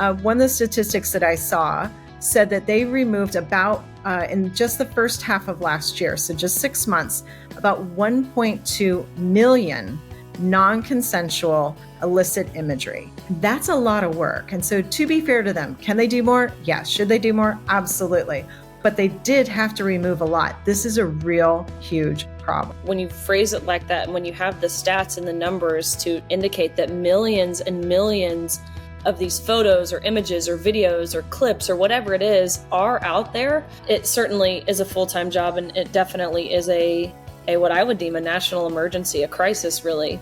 One of the statistics that I saw said that they removed about, in just the first half of last year, so just 6 months, about 1.2 million non-consensual illicit imagery. That's a lot of work. And so to be fair to them, can they do more? Yes. Should they do more? Absolutely. But they did have to remove a lot. This is a real huge problem. When you phrase it like that, and when you have the stats and the numbers to indicate that millions and millions of these photos or images or videos or clips or whatever it is are out there, it certainly is a full-time job, and it definitely is a what I would deem a national emergency, a crisis, really.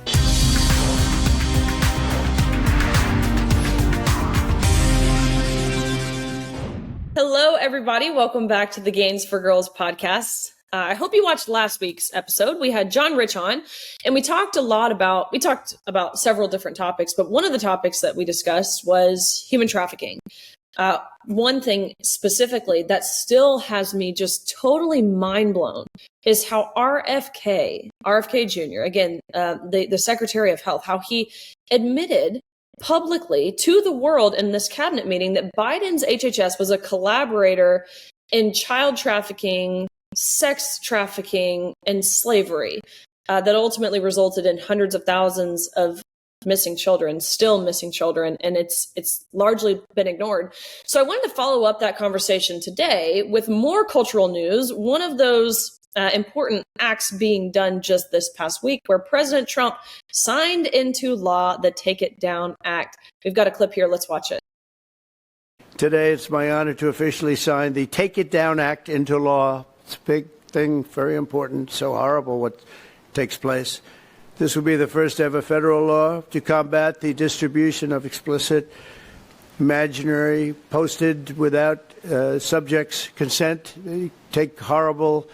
Hello, everybody. Welcome back to the Gains for Girls podcast. I hope you watched last week's episode. We had John Rich on, and we talked about several different topics, but one of the topics that we discussed was human trafficking. One thing specifically that still has me just totally mind blown is how RFK Jr., again, the Secretary of Health, how he admitted publicly to the world in this cabinet meeting that Biden's HHS was a collaborator in child trafficking, sex trafficking, and slavery that ultimately resulted in hundreds of thousands of still missing children, and it's largely been ignored. So I wanted to follow up that conversation today with more cultural news. One of those important acts being done just this past week, where President Trump signed into law the Take It Down Act. We've got a clip here. Let's watch it. Today, it's my honor to officially sign the Take It Down Act into law. It's a big thing, very important, so horrible what takes place. This will be the first ever federal law to combat the distribution of explicit, imaginary, posted without subjects' consent. They take horrible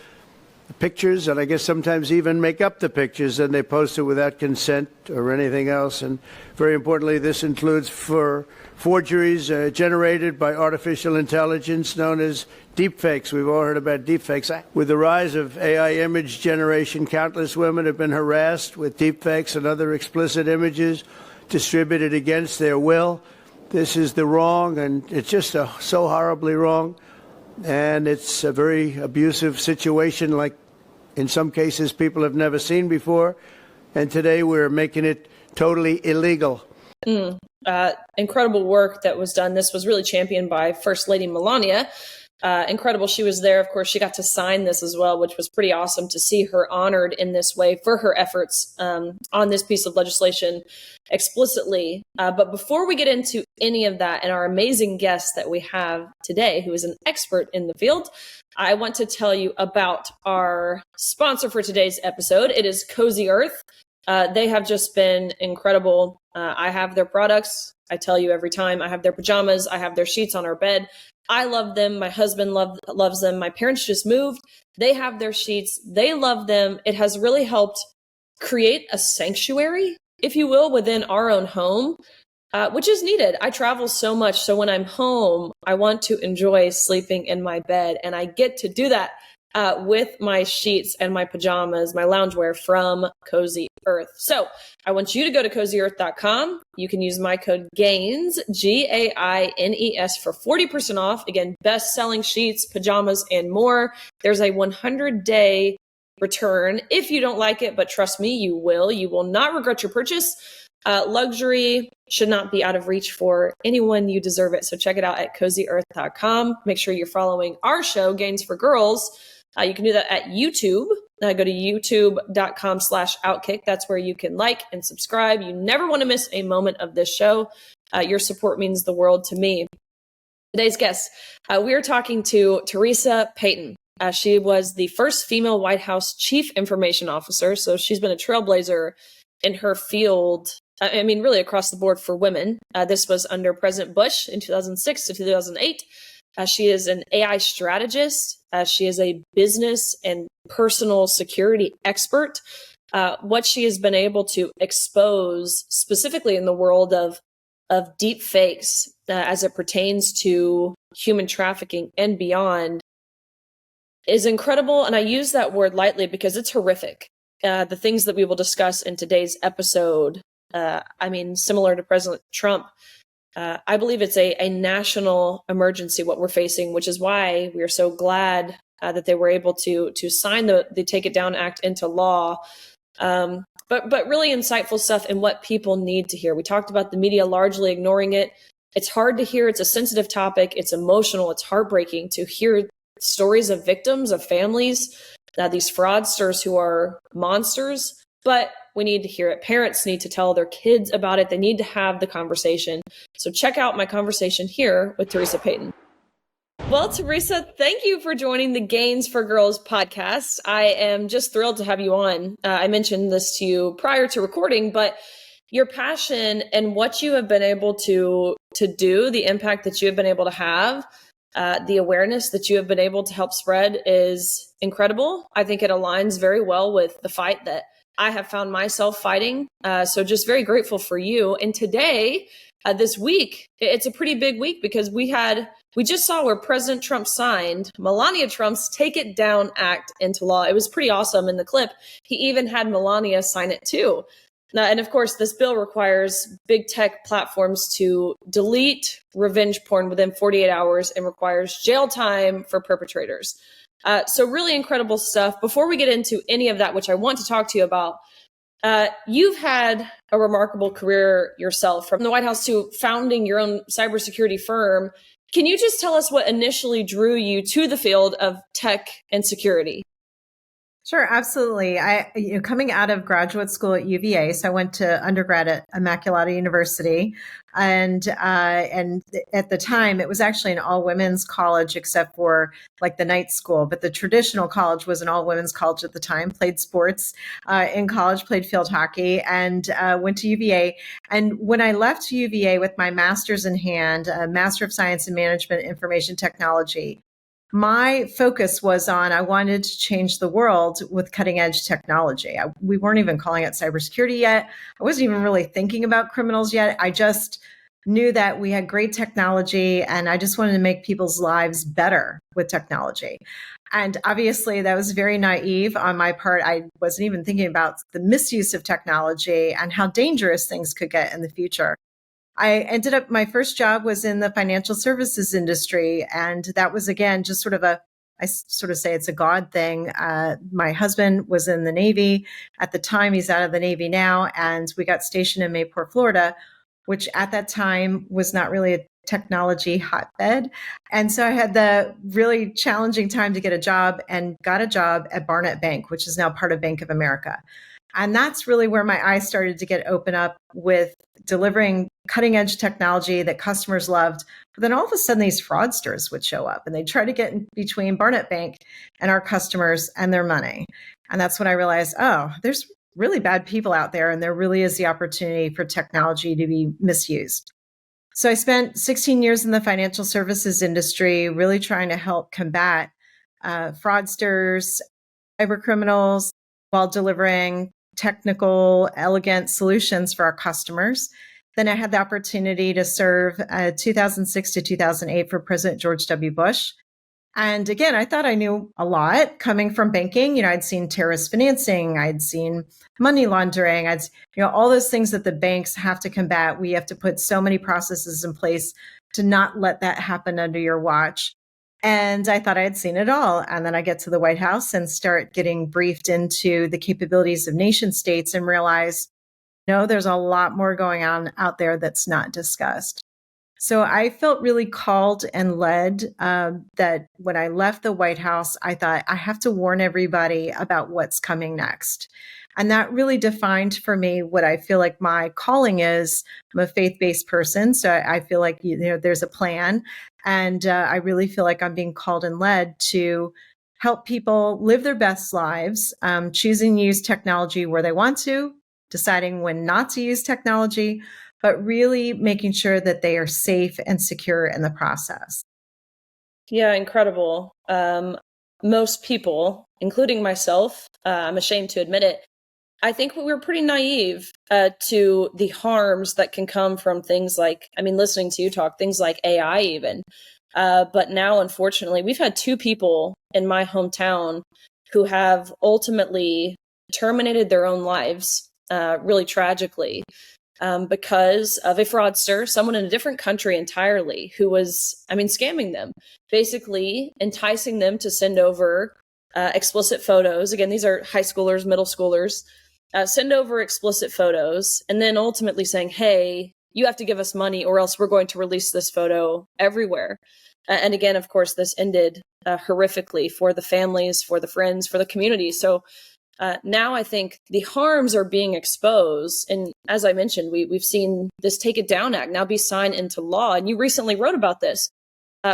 pictures, and I guess sometimes even make up the pictures, and they post it without consent or anything else. And very importantly, this includes for forgeries generated by artificial intelligence known as deepfakes. We've all heard about deepfakes. With the rise of AI image generation, countless women have been harassed with deepfakes and other explicit images distributed against their will. This is the wrong, and it's just so horribly wrong. And it's a very abusive situation, like in some cases people have never seen before. And today we're making it totally illegal. Incredible work that was done. This was really championed by First Lady Melania. Incredible. She was there. Of course, she got to sign this as well, which was pretty awesome to see her honored in this way for her efforts on this piece of legislation explicitly. But before we get into any of that and our amazing guest that we have today, who is an expert in the field, I want to tell you about our sponsor for today's episode. It is Cozy Earth. They have just been incredible. I have their products. I tell you every time. I have their pajamas. I have their sheets on our bed. I love them. My husband loves them. My parents just moved. They have their sheets. They love them. It has really helped create a sanctuary, if you will, within our own home, which is needed. I travel so much. So when I'm home, I want to enjoy sleeping in my bed. And I get to do that with my sheets and my pajamas, my loungewear from Cozy Earth. So I want you to go to CozyEarth.com. You can use my code GAINS, GAINES, for 40% off. Again, best-selling sheets, pajamas, and more. There's a 100-day return if you don't like it, but trust me, you will. You will not regret your purchase. Luxury should not be out of reach for anyone. You deserve it. So check it out at CozyEarth.com. Make sure you're following our show, Gains for Girls. You can do that at YouTube. Go to youtube.com/OutKick. That's where you can like and subscribe. You never want to miss a moment of this show. Your support means the world to me. Today's guest, we are talking to Theresa Payton. She was the first female White House Chief Information Officer. So she's been a trailblazer in her field. I mean, really across the board for women. This was under President Bush in 2006 to 2008. She is an AI strategist. She is a business and personal security expert. What she has been able to expose specifically in the world of deep fakes as it pertains to human trafficking and beyond is incredible. And I use that word lightly because it's horrific. The things that we will discuss in today's episode, I mean, similar to President Trump, I believe it's a national emergency, what we're facing, which is why we are so glad that they were able to sign the Take It Down Act into law. But really insightful stuff and what people need to hear. We talked about the media largely ignoring it. It's hard to hear. It's a sensitive topic. It's emotional. It's heartbreaking to hear stories of victims, of families, these fraudsters who are monsters. But we need to hear it. Parents need to tell their kids about it. They need to have the conversation. So check out my conversation here with Theresa Payton. Well, Theresa, thank you for joining the Gains for Girls podcast. I am just thrilled to have you on. I mentioned this to you prior to recording, but your passion and what you have been able to do, the impact that you have been able to have, the awareness that you have been able to help spread is incredible. I think it aligns very well with the fight that I have found myself fighting. So just very grateful for you. And today, this week, it's a pretty big week because we just saw where President Trump signed Melania Trump's Take It Down Act into law. It was pretty awesome in the clip. He even had Melania sign it too. Now, and of course, this bill requires big tech platforms to delete revenge porn within 48 hours and requires jail time for perpetrators. So really incredible stuff. Before we get into any of that, which I want to talk to you about, you've had a remarkable career yourself, from the White House to founding your own cybersecurity firm. Can you just tell us what initially drew you to the field of tech and security? Sure, absolutely. Coming out of graduate school at UVA, so I went to undergrad at Immaculata University, and at the time it was actually an all women's college except for like the night school. But the traditional college was an all women's college at the time. Played sports in college, played field hockey, and went to UVA. And when I left UVA with my master's in hand, a Master of Science in Management Information Technology, my focus was on, I wanted to change the world with cutting edge technology. We weren't even calling it cybersecurity yet. I wasn't even really thinking about criminals yet. I just knew that we had great technology and I just wanted to make people's lives better with technology. And obviously that was very naive on my part. I wasn't even thinking about the misuse of technology and how dangerous things could get in the future. I ended up, my first job was in the financial services industry. And that was, again, just sort of I sort of say it's a God thing. My husband was in the Navy at the time. He's out of the Navy now. And we got stationed in Mayport, Florida, which at that time was not really a technology hotbed. And so I had the really challenging time to get a job and got a job at Barnett Bank, which is now part of Bank of America. And that's really where my eyes started to get open up with delivering cutting edge technology that customers loved. But then all of a sudden, these fraudsters would show up and they'd try to get in between Barnett Bank and our customers and their money. And that's when I realized, oh, there's really bad people out there. And there really is the opportunity for technology to be misused. So I spent 16 years in the financial services industry, really trying to help combat fraudsters, cyber criminals, while delivering technical, elegant solutions for our customers. Then I had the opportunity to serve 2006 to 2008 for President George W. Bush. And again, I thought I knew a lot coming from banking. I'd seen terrorist financing, I'd seen money laundering, all those things that the banks have to combat. We have to put so many processes in place to not let that happen under your watch. And I thought I had seen it all. And then I get to the White House and start getting briefed into the capabilities of nation states and realize, no, there's a lot more going on out there that's not discussed. So I felt really called and led that when I left the White House, I thought I have to warn everybody about what's coming next. And that really defined for me what I feel like my calling is. I'm a faith-based person, so I feel like there's a plan. And I really feel like I'm being called and led to help people live their best lives, choosing to use technology where they want to, deciding when not to use technology, but really making sure that they are safe and secure in the process. Yeah, incredible. Most people, including myself, I'm ashamed to admit it, I think we were pretty naive to the harms that can come from things like, listening to you talk, things like AI even. But now, unfortunately, we've had two people in my hometown who have ultimately terminated their own lives, really tragically, because of a fraudster, someone in a different country entirely, who was, scamming them, basically enticing them to send over explicit photos. Again, these are high schoolers, middle schoolers, send over explicit photos, and then ultimately saying, hey, you have to give us money or else we're going to release this photo everywhere. And again, of course, this ended horrifically for the families, for the friends, for the community. So now I think the harms are being exposed. And as I mentioned, we've seen this Take It Down Act now be signed into law. And you recently wrote about this.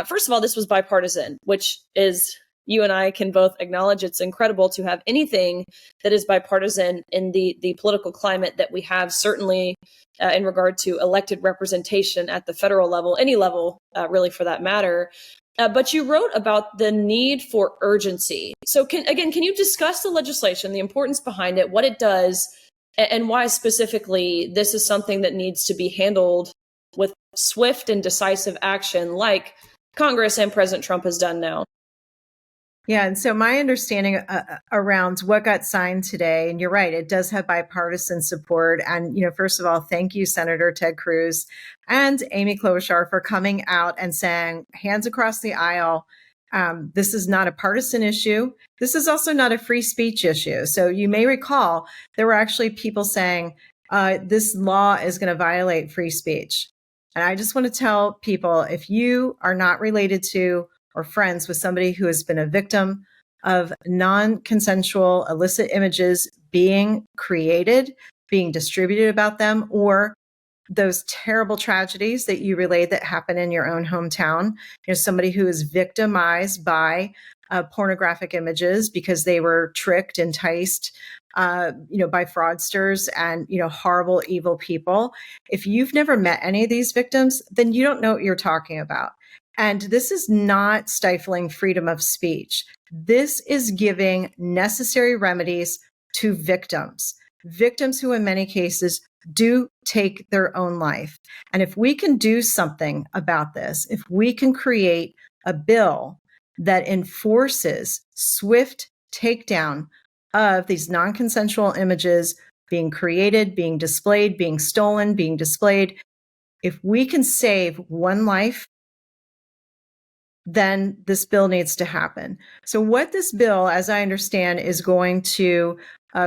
First of all, this was bipartisan, which is, you and I can both acknowledge, it's incredible to have anything that is bipartisan in the political climate that we have, certainly in regard to elected representation at the federal level, any level, really, for that matter. But you wrote about the need for urgency. So can you discuss the legislation, the importance behind it, what it does, and why specifically this is something that needs to be handled with swift and decisive action, like Congress and President Trump has done now? Yeah. And so my understanding around what got signed today, and you're right, it does have bipartisan support. And, first of all, thank you, Senator Ted Cruz and Amy Klobuchar, for coming out and saying, hands across the aisle, this is not a partisan issue. This is also not a free speech issue. So you may recall there were actually people saying this law is going to violate free speech. And I just want to tell people, if you are not related to or friends with somebody who has been a victim of non-consensual illicit images being created, being distributed about them, or those terrible tragedies that you relayed that happen in your own hometown, somebody who is victimized by pornographic images because they were tricked, enticed, by fraudsters and, horrible, evil people. If you've never met any of these victims, then you don't know what you're talking about. And this is not stifling freedom of speech. This is giving necessary remedies to victims who in many cases do take their own life. And if we can do something about this, if we can create a bill that enforces swift takedown of these non-consensual images being created, being displayed, being stolen, being displayed, if we can save one life, then this bill needs to happen. So what this bill, as I understand, is going to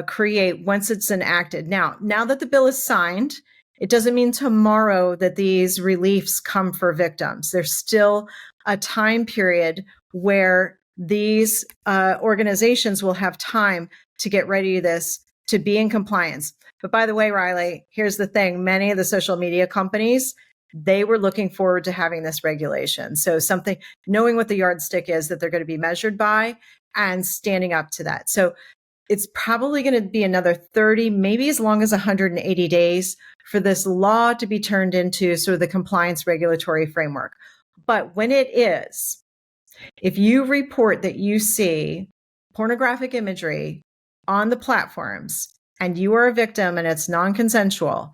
create once it's enacted. Now that the bill is signed, it doesn't mean tomorrow that these reliefs come for victims. There's still a time period where these organizations will have time to get ready to this, to be in compliance. But by the way, Riley, here's the thing. Many of the social media companies, they were looking forward to having this regulation. So knowing what the yardstick is that they're going to be measured by and standing up to that. So it's probably going to be another 30, maybe as long as 180 days for this law to be turned into sort of the compliance regulatory framework. But when it is, if you report that you see pornographic imagery on the platforms and you are a victim and it's non-consensual,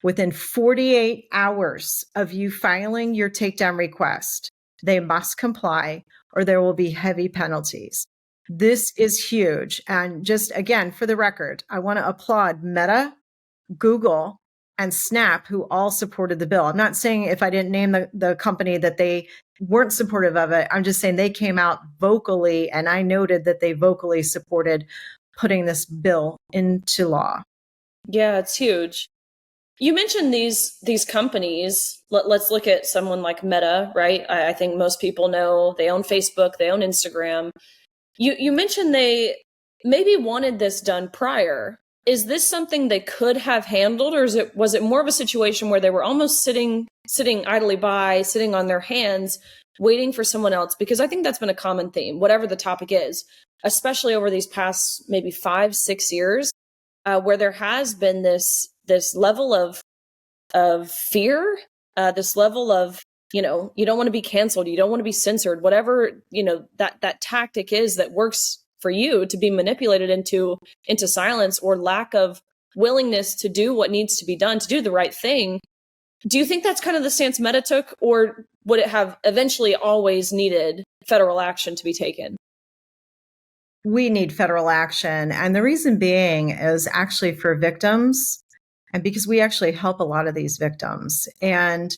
within 48 hours of you filing your takedown request, they must comply or there will be heavy penalties. This is huge. And just again, for the record, I want to applaud Meta, Google, and Snap, who all supported the bill. I'm not saying if I didn't name the company that they weren't supportive of it. I'm just saying they came out vocally, and I noted that they vocally supported putting this bill into law. Yeah, it's huge. You mentioned these companies. Let's look at someone like Meta, right? I think most people know they own Facebook, they own Instagram. You mentioned they maybe wanted this done prior. Is this something they could have handled, or was it more of a situation where they were almost sitting idly by, sitting on their hands, waiting for someone else? Because I think that's been a common theme, whatever the topic is, especially over these past maybe 5-6 years, where there has been this level of fear, this level of, you don't want to be canceled, you don't want to be censored, whatever, that tactic is that works for you to be manipulated into silence or lack of willingness to do what needs to be done, to do the right thing. Do you think that's kind of the stance Meta took, or would it have eventually always needed federal action to be taken? We need federal action. And the reason being is actually for victims, And because we actually help a lot of these victims. And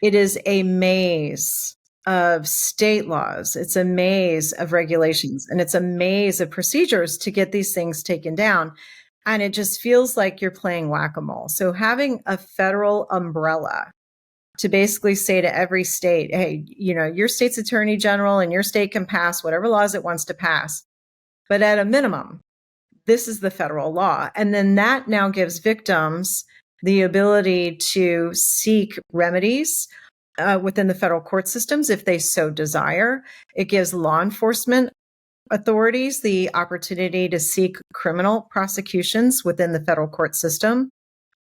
it is a maze of state laws. It's a maze of regulations, and it's a maze of procedures to get these things taken down. And it just feels like you're playing whack-a-mole. So having a federal umbrella to basically say to every state, hey, your state's attorney general and your state can pass whatever laws it wants to pass. But at a minimum, this is the federal law. And then that now gives victims the ability to seek remedies within the federal court systems if they so desire. It gives law enforcement authorities the opportunity to seek criminal prosecutions within the federal court system.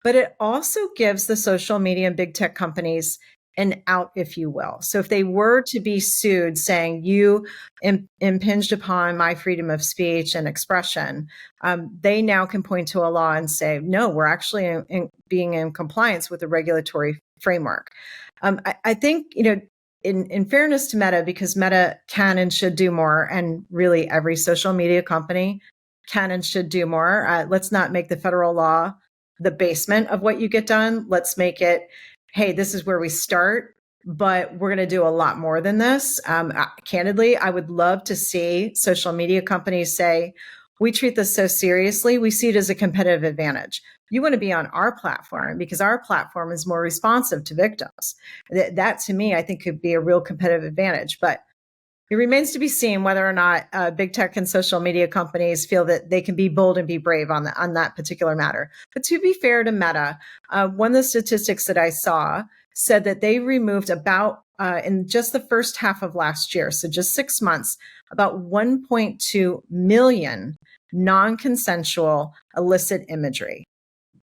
But it also gives the social media and big tech companies an out, if you will. So if they were to be sued saying you impinged upon my freedom of speech and expression, they now can point to a law and say, no, we're actually being in compliance with the regulatory framework. I think, in fairness to Meta, because Meta can and should do more, and really every social media company can and should do more. Let's not make the federal law the basement of what you get done. Let's make it, hey, this is where we start, but we're going to do a lot more than this. Candidly, I would love to see social media companies say, we treat this so seriously, we see it as a competitive advantage. You want to be on our platform because our platform is more responsive to victims. That to me, I think could be a real competitive advantage. But it remains to be seen whether or not big tech and social media companies feel that they can be bold and be brave on that particular matter. But to be fair to Meta, one of the statistics that I saw said that they removed about, in just the first half of last year, so just 6 months, about 1.2 million non-consensual illicit imagery.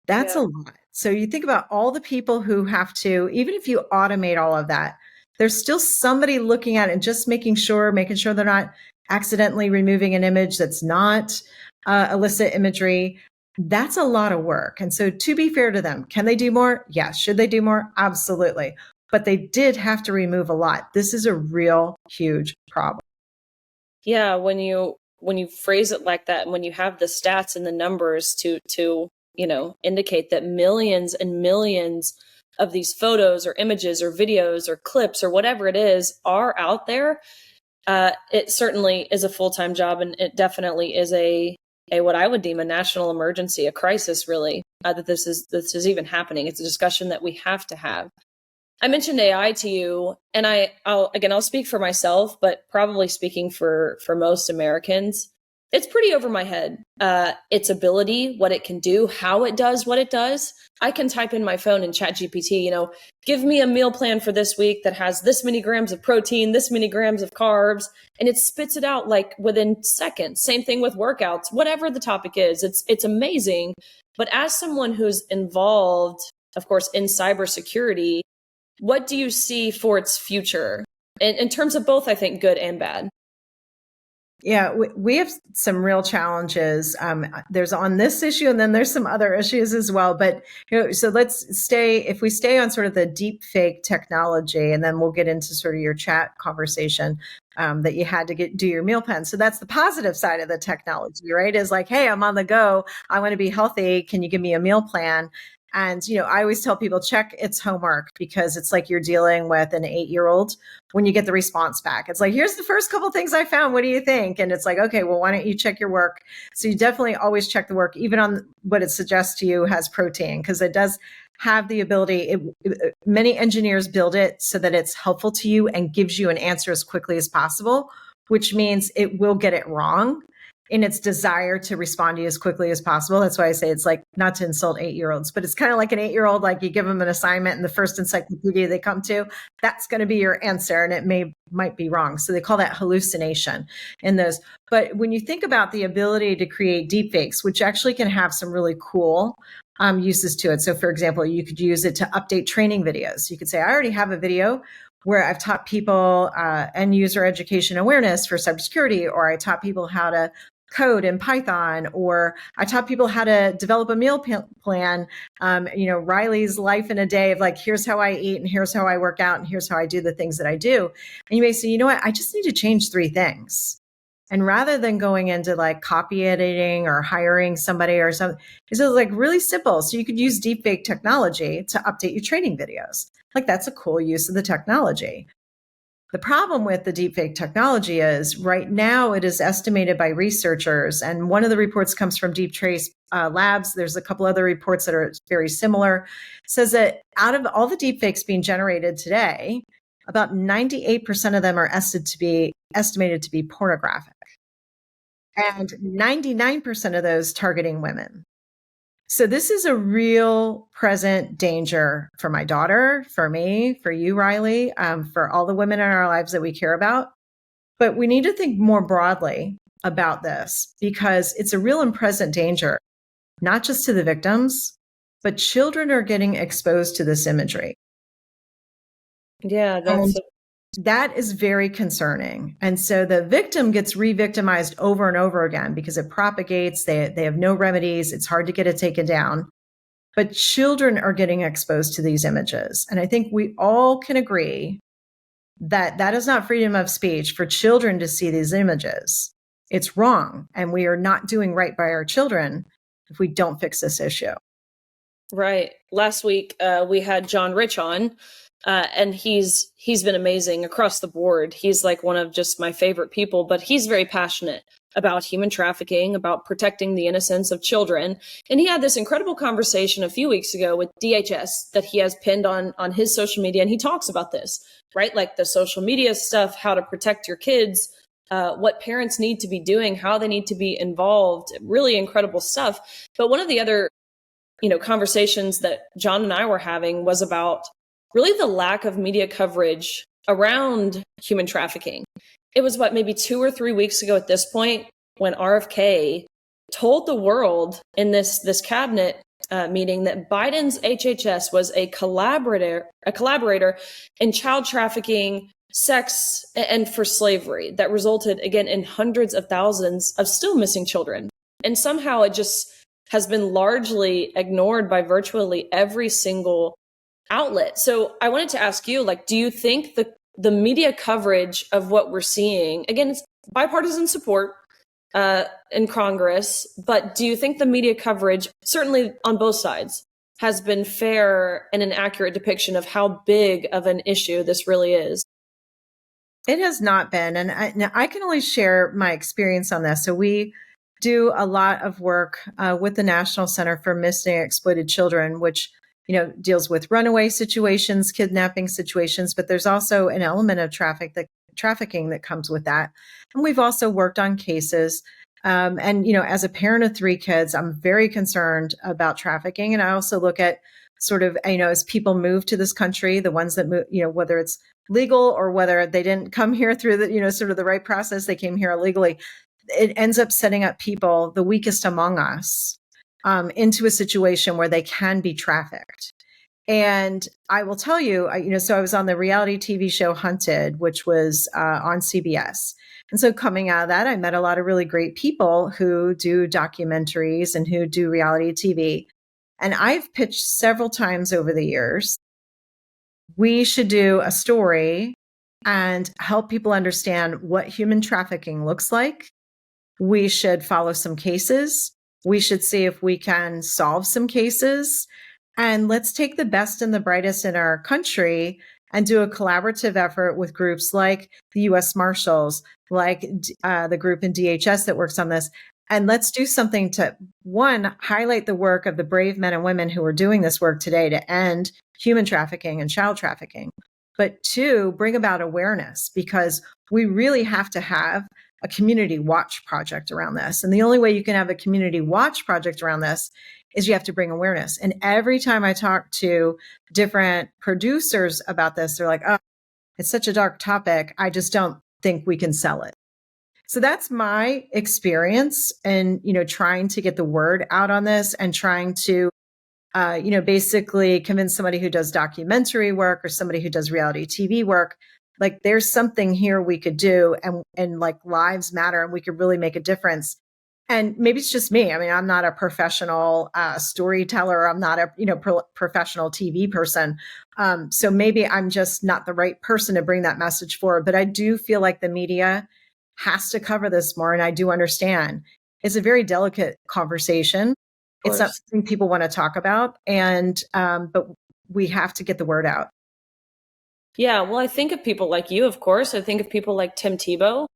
That's a lot. So you think about all the people who have to, even if you automate all of that, there's still somebody looking at it and just making sure they're not accidentally removing an image that's not illicit imagery. That's a lot of work. And so to be fair to them, can they do more? Yes. Should they do more? Absolutely. But they did have to remove a lot. This is a real huge problem. Yeah, when you phrase it like that, and when you have the stats and the numbers to indicate that millions and millions of these photos or images or videos or clips or whatever it is are out there, it certainly is a full-time job, and it definitely is a what I would deem a national emergency, a crisis, really, that this is even happening. It's a discussion that we have to have. I mentioned AI to you, and I'll speak for myself, but probably speaking for most Americans, it's pretty over my head. Its ability, what it can do, how it does what it does. I can type in my phone and ChatGPT, give me a meal plan for this week that has this many grams of protein, this many grams of carbs, and it spits it out like within seconds. Same thing with workouts, whatever the topic is. It's amazing. But as someone who's involved, of course, in cybersecurity, what do you see for its future in terms of both, I think, good and bad? Yeah, we have some real challenges. There's on this issue, and then there's some other issues as well. But so if we stay on sort of the deepfake technology, and then we'll get into sort of your chat conversation that you had to do your meal plan. So that's the positive side of the technology, right? Is like, hey, I'm on the go. I want to be healthy. Can you give me a meal plan? And, I always tell people, check its homework, because it's like you're dealing with an 8-year-old when you get the response back. It's like, here's the first couple things I found. What do you think? And it's like, okay, well, why don't you check your work? So you definitely always check the work, even on what it suggests to you has protein, because it does have the ability. Many engineers build it so that it's helpful to you and gives you an answer as quickly as possible, which means it will get it wrong in its desire to respond to you as quickly as possible. That's why I say it's like, not to insult 8-year-olds, but it's kind of like an 8-year-old, like you give them an assignment and the first encyclopedia they come to, that's going to be your answer. And it might be wrong. So they call that hallucination in those. But when you think about the ability to create deepfakes, which actually can have some really cool uses to it. So for example, you could use it to update training videos. You could say, I already have a video where I've taught people end user education awareness for cybersecurity, or I taught people how to code in Python, or I taught people how to develop a meal plan, Riley's life in a day of like, here's how I eat and here's how I work out and here's how I do the things that I do. And you may say, you know what, I just need to change 3 things. And rather than going into like copy editing or hiring somebody or something, it's just like really simple. So you could use deepfake technology to update your training videos. Like that's a cool use of the technology. The problem with the deepfake technology is right now it is estimated by researchers, and one of the reports comes from Deep Trace Labs. There's a couple other reports that are very similar. Says that out of all the deepfakes being generated today, about 98% of them are estimated to be pornographic, and 99% of those targeting women. So this is a real present danger for my daughter, for me, for you, Riley, for all the women in our lives that we care about. But we need to think more broadly about this because it's a real and present danger, not just to the victims, but children are getting exposed to this imagery. Yeah, That is very concerning. And so the victim gets re-victimized over and over again because it propagates. They have no remedies. It's hard to get it taken down. But children are getting exposed to these images. And I think we all can agree that that is not freedom of speech for children to see these images. It's wrong. And we are not doing right by our children if we don't fix this issue. Right. Last week, we had John Rich on. And he's been amazing across the board. He's like one of just my favorite people, but he's very passionate about human trafficking, about protecting the innocence of children. And he had this incredible conversation a few weeks ago with DHS that he has pinned on his social media. And he talks about this, right? Like the social media stuff, how to protect your kids, what parents need to be doing, how they need to be involved, really incredible stuff. But one of the other, conversations that John and I were having was about really the lack of media coverage around human trafficking. It was maybe 2 or 3 weeks ago at this point when RFK told the world in this cabinet meeting that Biden's HHS was a collaborator in child trafficking, sex, and for slavery that resulted, again, in hundreds of thousands of still missing children. And somehow it just has been largely ignored by virtually every single outlet. So I wanted to ask you, do you think the media coverage of what we're seeing, again, it's bipartisan support in Congress, but do you think the media coverage, certainly on both sides, has been fair and an accurate depiction of how big of an issue this really is? It has not been. And I can only share my experience on this. So we do a lot of work with the National Center for Missing and Exploited Children, which deals with runaway situations, kidnapping situations, but there's also an element of trafficking that comes with that. And we've also worked on cases. And as a parent of 3 kids, I'm very concerned about trafficking. And I also look at sort of, as people move to this country, the ones that move, whether it's legal or whether they didn't come here through the, sort of the right process, they came here illegally. It ends up setting up people, the weakest among us, into a situation where they can be trafficked. And I will tell you, so I was on the reality TV show Hunted, which was on CBS. And so coming out of that, I met a lot of really great people who do documentaries and who do reality TV. And I've pitched several times over the years, we should do a story and help people understand what human trafficking looks like. We should follow some cases. We should see if we can solve some cases. And let's take the best and the brightest in our country and do a collaborative effort with groups like the U.S. Marshals, like the group in DHS that works on this. And let's do something to, one, highlight the work of the brave men and women who are doing this work today to end human trafficking and child trafficking. But 2, bring about awareness, because we really have to have a community watch project around this. And the only way you can have a community watch project around this is you have to bring awareness. And every time I talk to different producers about this, they're like, oh, it's such a dark topic. I just don't think we can sell it. So that's my experience in, trying to get the word out on this and trying to, basically convince somebody who does documentary work or somebody who does reality TV work, like there's something here we could do and like lives matter and we could really make a difference. And maybe it's just me. I mean, I'm not a professional storyteller. I'm not a, professional TV person. So maybe I'm just not the right person to bring that message forward. But I do feel like the media has to cover this more. And I do understand it's a very delicate conversation. It's not something people want to talk about. And, but we have to get the word out. Yeah. Well, I think of people like you, of course. I think of people like Tim Tebow,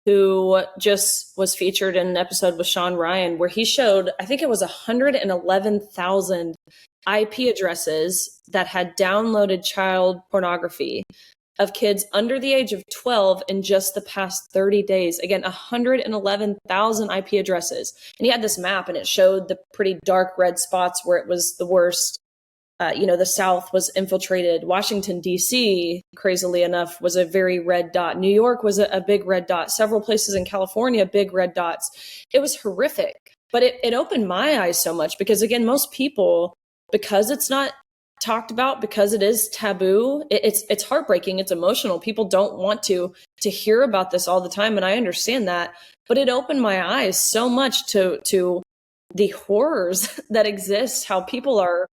who just was featured in an episode with Sean Ryan, where he showed, I think it was 111,000 IP addresses that had downloaded child pornography of kids under the age of 12 in just the past 30 days. Again, 111,000 IP addresses. And he had this map and it showed the pretty dark red spots where it was the worst. The South was infiltrated. Washington, D.C., crazily enough, was a very red dot. New York was a big red dot. Several places in California, big red dots. It was horrific. But it opened my eyes so much because, again, most people, because it's not talked about, because it is taboo, it's heartbreaking. It's emotional. People don't want to hear about this all the time. And I understand that. But it opened my eyes so much to the horrors that exist, how people are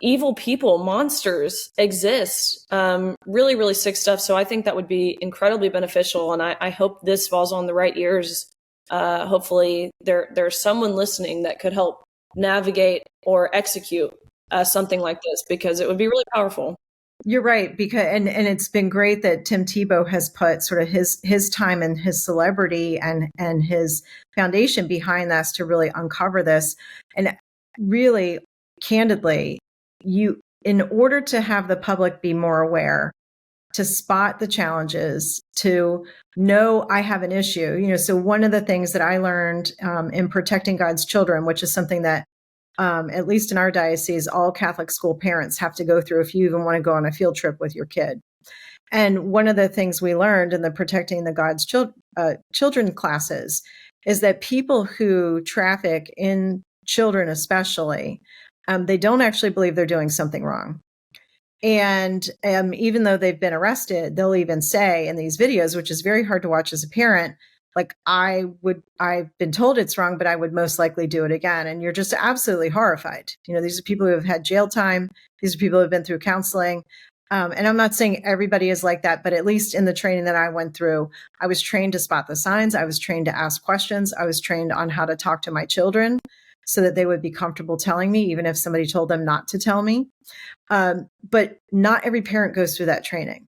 evil, people, monsters exist. Really, really sick stuff. So I think that would be incredibly beneficial. And I hope this falls on the right ears. Hopefully there's someone listening that could help navigate or execute something like this, because it would be really powerful. You're right, because and it's been great that Tim Tebow has put sort of his time and his celebrity and his foundation behind this to really uncover this. And really, candidly, in order to have the public be more aware, to spot the challenges, to know I have an issue, so one of the things that I learned in protecting God's children, which is something that at least in our diocese, all Catholic school parents have to go through if you even want to go on a field trip with your kid. And one of the things we learned in the Protecting the God's Children classes is that people who traffic in children especially, they don't actually believe they're doing something wrong. And even though they've been arrested, they'll even say in these videos, which is very hard to watch as a parent, like, I've been told it's wrong, but I would most likely do it again. And you're just absolutely horrified. These are people who have had jail time. These are people who have been through counseling. And I'm not saying everybody is like that, but at least in the training that I went through, I was trained to spot the signs. I was trained to ask questions. I was trained on how to talk to my children so that they would be comfortable telling me, even if somebody told them not to tell me. But not every parent goes through that training.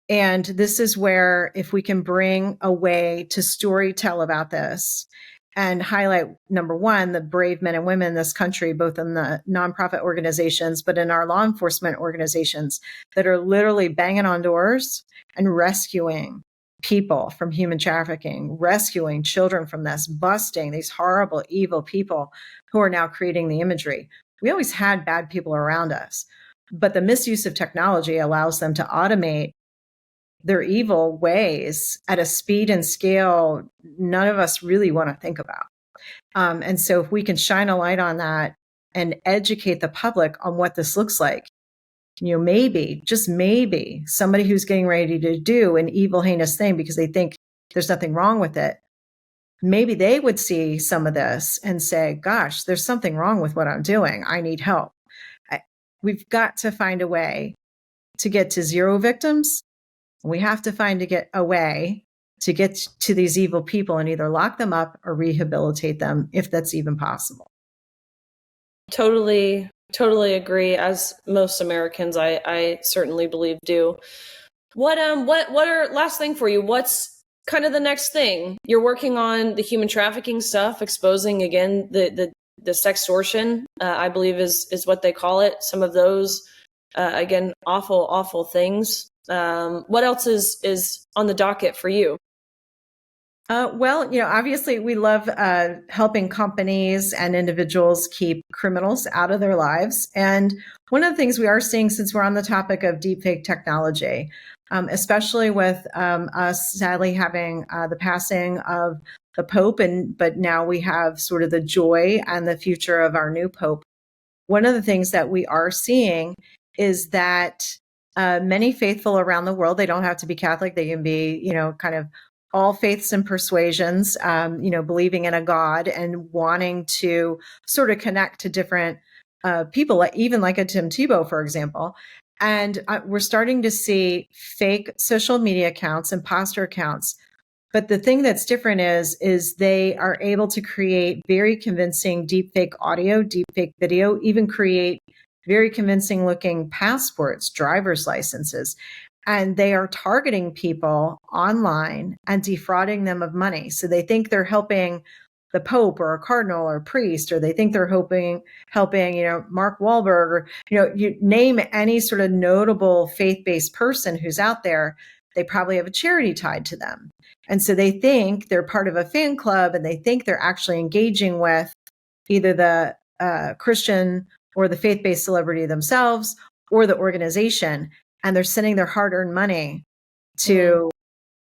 And this is where, if we can bring a way to story tell about this and highlight, number one, the brave men and women in this country, both in the nonprofit organizations, but in our law enforcement organizations that are literally banging on doors and rescuing people from human trafficking, rescuing children from this, busting these horrible, evil people who are now creating the imagery. We always had bad people around us, but the misuse of technology allows them to automate their evil ways at a speed and scale none of us really want to think about. And so if we can shine a light on that and educate the public on what this looks like, maybe, just maybe, somebody who's getting ready to do an evil, heinous thing because they think there's nothing wrong with it, maybe they would see some of this and say, gosh, there's something wrong with what I'm doing. I need help. We've got to find a way to get to zero victims. We have to find a way to get to these evil people and either lock them up or rehabilitate them, if that's even possible. Totally agree. As most Americans, I certainly believe do. What are, last thing for you, what's kind of the next thing? You're working on the human trafficking stuff, exposing again the sextortion, I believe is what they call it. Some of those, again, awful things. What else is on the docket for you? Well, obviously we love helping companies and individuals keep criminals out of their lives. And one of the things we are seeing, since we're on the topic of deepfake technology, especially with us sadly having the passing of the Pope, but now we have sort of the joy and the future of our new Pope. One of the things that we are seeing is that many faithful around the world, they don't have to be Catholic, they can be, kind of all faiths and persuasions, believing in a God and wanting to sort of connect to different people, even like a Tim Tebow, for example. And we're starting to see fake social media accounts, imposter accounts But the thing that's different is they are able to create very convincing deepfake audio, deepfake video, even create very convincing looking passports, driver's licenses. And they are targeting people online and defrauding them of money. So they think they're helping the Pope or a cardinal or a priest, or they think they're helping, Mark Wahlberg, or, you name any sort of notable faith-based person who's out there, they probably have a charity tied to them. And so they think they're part of a fan club, and they think they're actually engaging with either the Christian or the faith-based celebrity themselves or the organization. And they're sending their hard-earned money to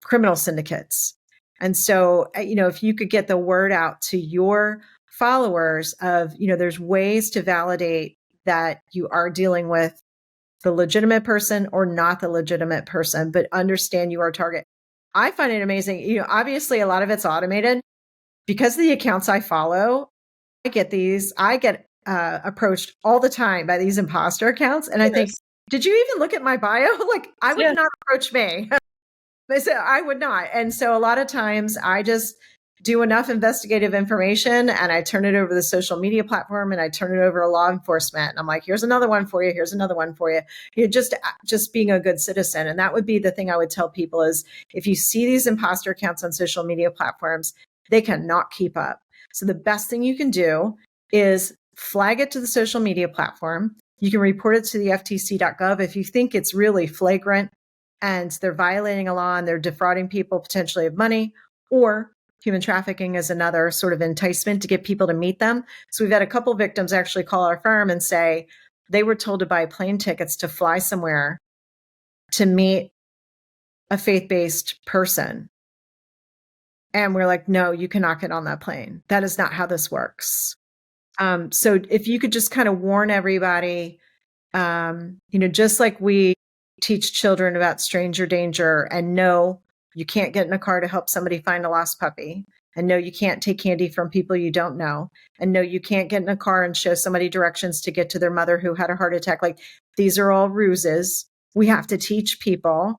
criminal syndicates. And so, if you could get the word out to your followers of, there's ways to validate that you are dealing with the legitimate person or not the legitimate person, but understand you are a target. I find it amazing. Obviously a lot of it's automated because of the accounts I follow. I get approached all the time by these imposter accounts. And I think, did you even look at my bio? Like, I would not approach me. I would not. And so a lot of times I just do enough investigative information and I turn it over to the social media platform and I turn it over to law enforcement. And I'm like, here's another one for you. Here's another one for you. You're just being a good citizen. And that would be the thing I would tell people is if you see these imposter accounts on social media platforms, they cannot keep up. So the best thing you can do is flag it to the social media platform. You can report it to the ftc.gov if you think it's really flagrant and they're violating a law and they're defrauding people potentially of money, or human trafficking is another sort of enticement to get people to meet them. So we've had a couple of victims actually call our firm and say they were told to buy plane tickets to fly somewhere to meet a faith-based person. And we're like, no, you cannot get on that plane. That is not how this works. So if you could just kind of warn everybody, just like we teach children about stranger danger, and no, you can't get in a car to help somebody find a lost puppy, and no, you can't take candy from people you don't know, and no, you can't get in a car and show somebody directions to get to their mother who had a heart attack. Like, these are all ruses. We have to teach people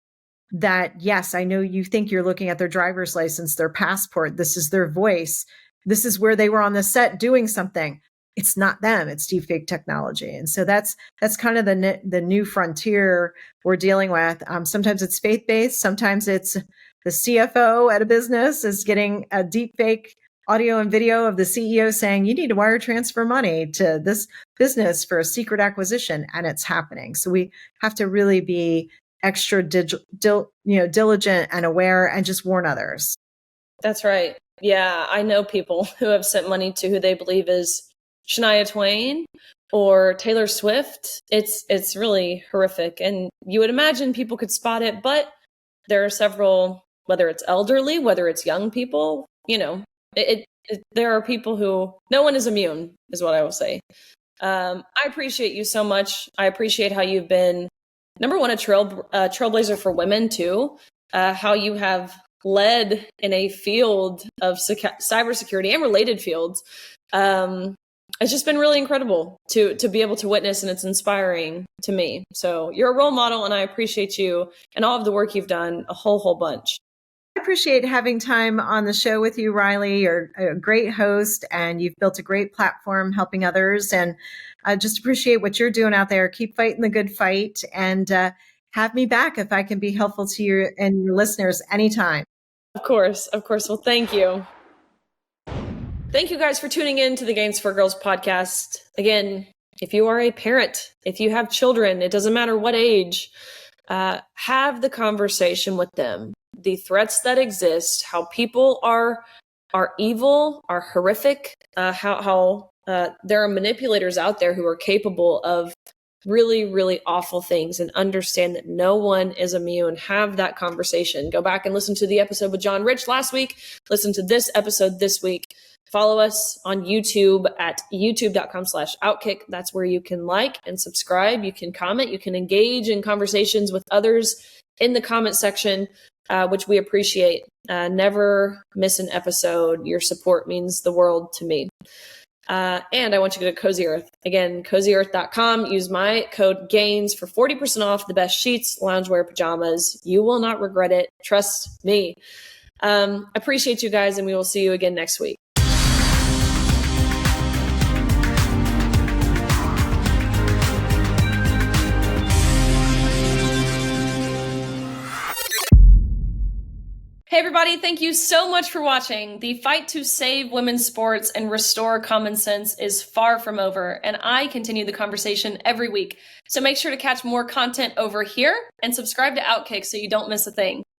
that, yes, I know you think you're looking at their driver's license, their passport, this is their voice, this is where they were on the set doing something. It's not them, it's deepfake technology. And so that's kind of the new frontier we're dealing with. Sometimes it's faith-based, sometimes it's the CFO at a business is getting a deepfake audio and video of the CEO saying, you need to wire transfer money to this business for a secret acquisition, and it's happening. So we have to really be extra diligent and aware and just warn others. That's right. Yeah, I know people who have sent money to who they believe is Shania Twain or Taylor Swift. It's really horrific. And you would imagine people could spot it, but there are several, whether it's elderly, whether it's young people, there are people who, no one is immune, is what I will say. I appreciate you so much. I appreciate how you've been, number one, a trailblazer for women too, how you have led in a field of cybersecurity and related fields. It's just been really incredible to be able to witness, and it's inspiring to me. So you're a role model, and I appreciate you and all of the work you've done, a whole bunch. I appreciate having time on the show with you, Riley. You're a great host, and you've built a great platform helping others. And I just appreciate what you're doing out there. Keep fighting the good fight, and have me back if I can be helpful to you and your listeners anytime. Of course. Well, thank you. Thank you guys for tuning in to the Gains for Girls podcast. Again, if you are a parent, if you have children, it doesn't matter what age, have the conversation with them. The threats that exist, how people are evil, are horrific, how there are manipulators out there who are capable of really, really awful things, and understand that no one is immune. Have that conversation. Go back and listen to the episode with John Rich last week. Listen to this episode this week. Follow us on YouTube at youtube.com/OutKick. That's where you can like and subscribe. You can comment. You can engage in conversations with others in the comment section, which we appreciate. Never miss an episode. Your support means the world to me. And I want you to go to Cozy Earth. Again, CozyEarth.com. Use my code GAINS for 40% off the best sheets, loungewear, pajamas. You will not regret it. Trust me. Appreciate you guys, and we will see you again next week. Hey everybody, thank you so much for watching. The fight to save women's sports and restore common sense is far from over, and I continue the conversation every week. So make sure to catch more content over here and subscribe to OutKick so you don't miss a thing.